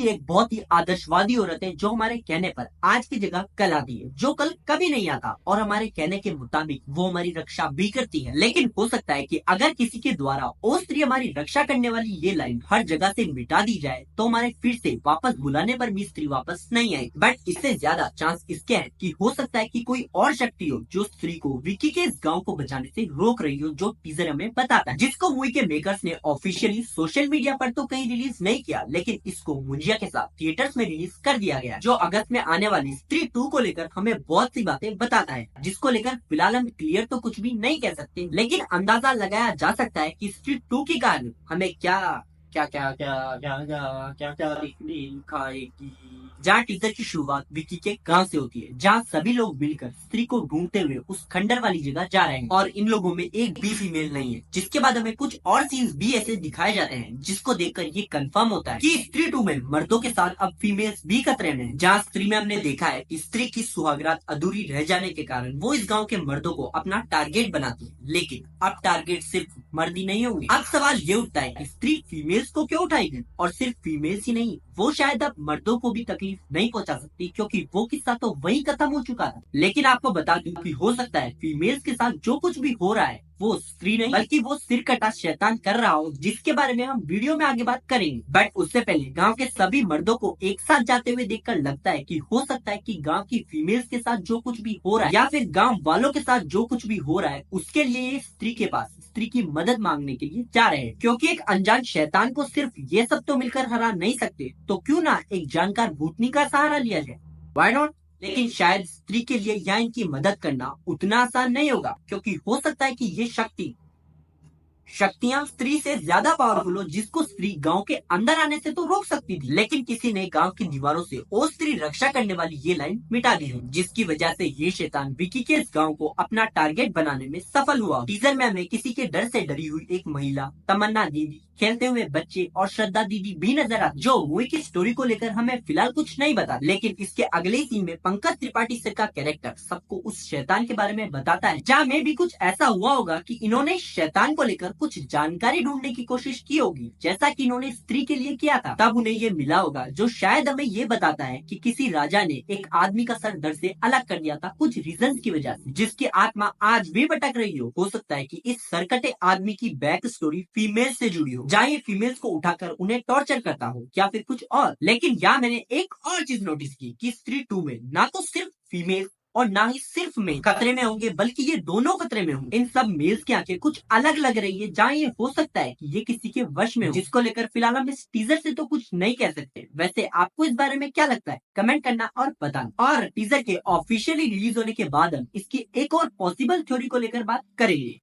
एक बहुत ही आदर्शवादी औरत है जो हमारे कहने पर आज की जगह कल आती है, जो कल कभी नहीं आता और हमारे कहने के मुताबिक वो हमारी रक्षा भी करती है। लेकिन हो सकता है कि अगर किसी के द्वारा ओ स्त्री हमारी रक्षा करने वाली ये लाइन हर जगह से मिटा दी जाए तो हमारे फिर से वापस बुलाने पर भी स्त्री वापस नहीं आएगी। बट इससे ज्यादा चांस इसके है कि हो सकता है कि कोई और शक्ति हो जो स्त्री को विक्की के इस गाँव को बचाने से रोक रही हो, जो टीजर हमें बताता है, जिसको मूवी के मेकर्स ने ऑफिशियली सोशल मीडिया पर तो कहीं रिलीज नहीं किया, लेकिन इसको मुंजिया के साथ थिएटर्स में रिलीज कर दिया गया, जो अगस्त में आने वाली स्त्री 2 को लेकर हमें बहुत सी बातें बताता है, जिसको लेकर फिलहाल हम क्लियर तो कुछ भी नहीं कह सकते, लेकिन अंदाजा लगाया जा सकता है कि स्त्री 2 की कहानी हमें क्या क्या क्या क्या क्या क्या क्या क्या दिखाएगी। जहाँ टीजर की शुरुआत विक्की के गांव से होती है, जहाँ सभी लोग मिलकर स्त्री को ढूंढते हुए उस खंडर वाली जगह जा रहे हैं और इन लोगों में एक भी फीमेल नहीं है, जिसके बाद हमें कुछ और सीन्स भी ऐसे दिखाए जाते हैं जिसको देखकर ये कंफर्म होता है कि स्त्री 2 में मर्दों के साथ अब फीमेल्स भी खतरे में हैं। जहाँ स्त्री में हमने देखा है कि स्त्री की सुहागरात अधूरी रह जाने के कारण वो इस गाँव के मर्दों को अपना टारगेट बनाती है, लेकिन अब टारगेट सिर्फ मर्द ही नहीं होंगे। अब सवाल ये उठता है कि स्त्री फीमेल्स को क्यों उठाएगी, और सिर्फ फीमेल्स ही नहीं, वो शायद अब मर्दों को भी तकलीफ नहीं पहुंचा सकती, क्योंकि वो किस्सा तो वही खत्म हो चुका था। लेकिन आपको बता दूं कि हो सकता है फीमेल्स के साथ जो कुछ भी हो रहा है वो स्त्री नहीं बल्कि वो सिर कटा शैतान कर रहा हो, जिसके बारे में हम वीडियो में आगे बात करेंगे। बट उससे पहले गांव के सभी मर्दों को एक साथ जाते हुए देखकर लगता है कि हो सकता है कि गांव की फीमेल्स के साथ जो कुछ भी हो रहा है या फिर गांव वालों के साथ जो कुछ भी हो रहा है उसके लिए ये स्त्री के पास स्त्री की मदद मांगने के लिए जा रहे हैं, क्योंकि एक अनजान शैतान को सिर्फ ये सब तो मिलकर हरा नहीं सकते, तो क्यों ना एक जानकार भूतनी का सहारा लिया जाए। Why not. लेकिन शायद स्त्री के लिए यहाँ इनकी मदद करना उतना आसान नहीं होगा, क्योंकि हो सकता है कि ये शक्तियाँ स्त्री से ज्यादा पावरफुल हो, जिसको स्त्री गांव के अंदर आने से तो रोक सकती थी, लेकिन किसी ने गांव की दीवारों से ओ स्त्री रक्षा करने वाली ये लाइन मिटा दी है, जिसकी वजह से ये शैतान विकी के इस गांव को अपना टारगेट बनाने में सफल हुआ। टीजर में हमें किसी के डर से डरी हुई एक महिला, तमन्ना दीदी, खेलते हुए बच्चे और श्रद्धा दीदी भी नजर आते, जो मूवी की स्टोरी को लेकर हमें फिलहाल कुछ नहीं बता, लेकिन इसके अगले सीन में पंकज त्रिपाठी सर का कैरेक्टर सबको उस शैतान के बारे में बताता है, जहाँ में भी कुछ ऐसा हुआ होगा कि इन्होंने शैतान को लेकर कुछ जानकारी ढूंढने की कोशिश की होगी, जैसा कि इन्होंने स्त्री के लिए किया था। तब उन्हें ये मिला होगा, जो शायद हमें ये बताता है कि किसी राजा ने एक आदमी का सर धड़ से अलग कर दिया था कुछ रीजन की वजह से, जिसकी आत्मा आज भी भटक रही हो सकता है कि इस सरकटे आदमी की बैक स्टोरी फीमेल से जुड़ी हो, जहाँ ये फीमेल्स को उठाकर उन्हें टॉर्चर करता हो या फिर कुछ और। लेकिन यहाँ मैंने एक और चीज नोटिस की कि स्त्री 2 में ना तो सिर्फ फीमेल और ना ही सिर्फ मेल खतरे में होंगे, बल्कि ये दोनों खतरे में होंगे। इन सब मेल्स की आंखें कुछ अलग लग रही है, जहाँ ये हो सकता है कि ये किसी के वश में हो, जिसको लेकर फिलहाल हम इस टीजर से तो कुछ नहीं कह सकते। वैसे आपको इस बारे में क्या लगता है, कमेंट करना और बताना। और टीजर के ऑफिशियली रिलीज होने के बाद हम इसकी एक और पॉसिबल थ्योरी को लेकर बात करेंगे।